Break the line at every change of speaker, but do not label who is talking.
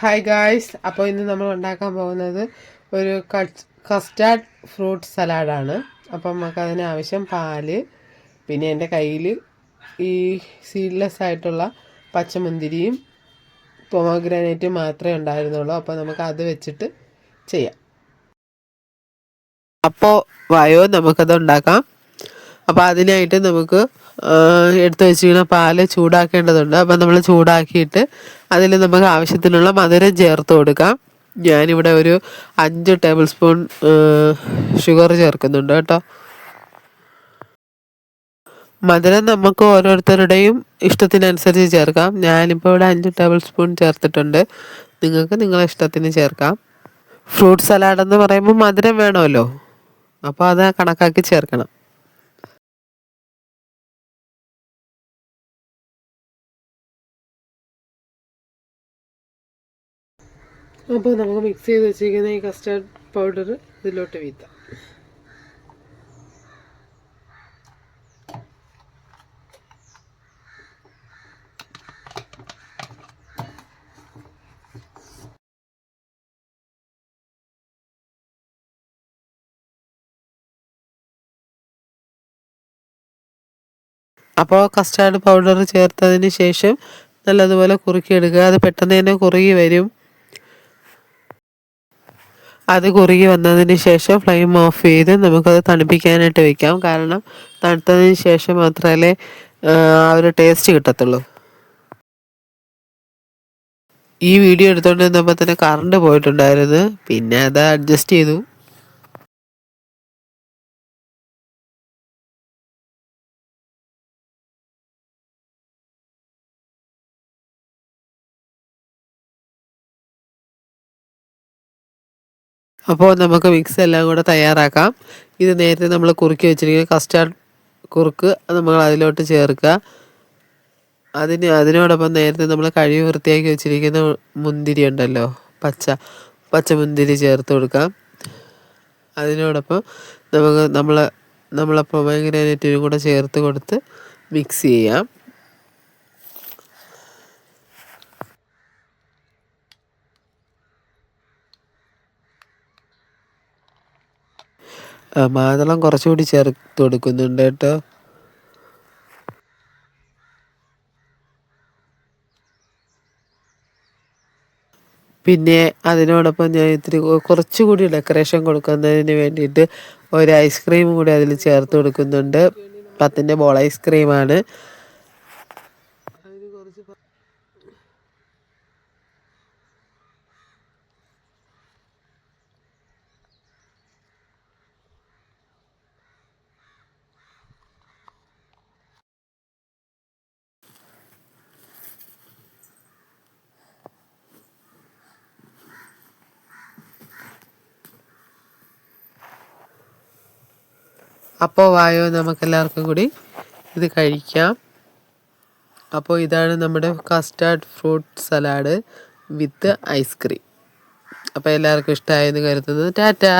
Hi guys, അപ്പോൾ ഇന്ന് നമ്മൾ ഉണ്ടാക്കാൻ പോകുന്നത് ഒരു കസ്റ്റാർഡ് ഫ്രൂട്ട് സലാഡാണ്. അപ്പം നമുക്ക് അതിന് ആവശ്യം പാല്, പിന്നെ എൻ്റെ കയ്യിൽ ഈ സീഡ്ലെസ് ആയിട്ടുള്ള പച്ചമുന്തിരിയും പൊമോഗ്രാനൈറ്റും മാത്രമേ ഉണ്ടായിരുന്നുള്ളൂ. അപ്പോൾ നമുക്ക് അത് വെച്ചിട്ട് ചെയ്യാം. അപ്പോൾ വായോ നമുക്കത് ഉണ്ടാക്കാം. അപ്പോൾ അതിനായിട്ട് നമുക്ക് എടുത്ത് വെച്ചിരിക്കുന്ന പാല് ചൂടാക്കേണ്ടതുണ്ട്. അപ്പം നമ്മൾ ചൂടാക്കിയിട്ട് അതിൽ നമുക്ക് ആവശ്യത്തിനുള്ള മധുരം ചേർത്ത് കൊടുക്കാം. ഞാനിവിടെ ഒരു 5 ടേബിൾ സ്പൂൺ ഷുഗർ ചേർക്കുന്നുണ്ട് കേട്ടോ. മധുരം നമുക്ക് ഓരോരുത്തരുടെയും ഇഷ്ടത്തിനനുസരിച്ച് ചേർക്കാം. ഞാനിപ്പോൾ ഇവിടെ 5 ടേബിൾ സ്പൂൺ ചേർത്തിട്ടുണ്ട്. നിങ്ങൾക്ക് നിങ്ങളെ ഇഷ്ടത്തിന് ചേർക്കാം. ഫ്രൂട്ട് സലാഡ് എന്ന് പറയുമ്പോൾ മധുരം വേണമല്ലോ, അപ്പോൾ അത് കണക്കാക്കി ചേർക്കണം. അപ്പോൾ നമുക്ക് മിക്സ് ചെയ്ത് വെച്ചിരിക്കുന്ന ഈ കസ്റ്റാർഡ് പൗഡർ ഇതിലോട്ട് വീത്താം. അപ്പോൾ കസ്റ്റാർഡ് പൗഡർ ചേർത്തതിന് ശേഷം നല്ലതുപോലെ കുറുക്കിയെടുക്കുക. അത് പെട്ടെന്ന് തന്നെ കുറുകി വരും. അത് കുറുകി വന്നതിന് ശേഷം ഫ്ലെയിം ഓഫ് ചെയ്ത് നമുക്കത് തണുപ്പിക്കാനായിട്ട് വെക്കാം. കാരണം തണുത്തതിന് ശേഷം മാത്രമേ ആ ഒരു ടേസ്റ്റ് കിട്ടത്തുള്ളൂ. ഈ വീഡിയോ എടുത്തുകൊണ്ട് നിന്നപ്പോൾ തന്നെ കറണ്ട് പോയിട്ടുണ്ടായിരുന്നു, പിന്നെ അത് അഡ്ജസ്റ്റ് ചെയ്തു. അപ്പോൾ നമുക്ക് മിക്സ് എല്ലാം കൂടെ തയ്യാറാക്കാം. ഇത് നേരത്തെ നമ്മൾ കുറുക്കി വെച്ചിരിക്കുന്ന കസ്റ്റാർഡ് കുറുക്ക് നമ്മൾ അതിലോട്ട് ചേർക്കുക. അതിനോടൊപ്പം നേരത്തെ നമ്മൾ കഴുകി വൃത്തിയാക്കി വെച്ചിരിക്കുന്ന മുന്തിരി ഉണ്ടല്ലോ, പച്ചമുന്തിരി ചേർത്ത് കൊടുക്കാം. അതിനോടൊപ്പം നമുക്ക് നമ്മളെ പൊമോഗ്രാനൈറ്റും കൂടെ ചേർത്ത് കൊടുത്ത് മിക്സ് ചെയ്യാം. മാതളം കുറച്ചുകൂടി ചേർത്ത് കൊടുക്കുന്നുണ്ട് കേട്ടോ. പിന്നെ അതിനോടൊപ്പം ഞാൻ ഇത്തിരി കുറച്ചുകൂടി ഡെക്കറേഷൻ കൊടുക്കുന്നതിന് വേണ്ടിയിട്ട് ഒരു ഐസ്ക്രീം കൂടി അതിൽ ചേർത്ത് കൊടുക്കുന്നുണ്ട്. 10ന്റെ ബോൾ ഐസ്ക്രീമാണ്. അപ്പോൾ വായോ നമുക്കെല്ലാവർക്കും കൂടി ഇത് കഴിക്കാം. അപ്പോൾ ഇതാണ് നമ്മുടെ custard fruit salad with ice cream. അപ്പോൾ എല്ലാവർക്കും ഇഷ്ടമായെന്ന് കരുതുന്നു. ടാറ്റാ.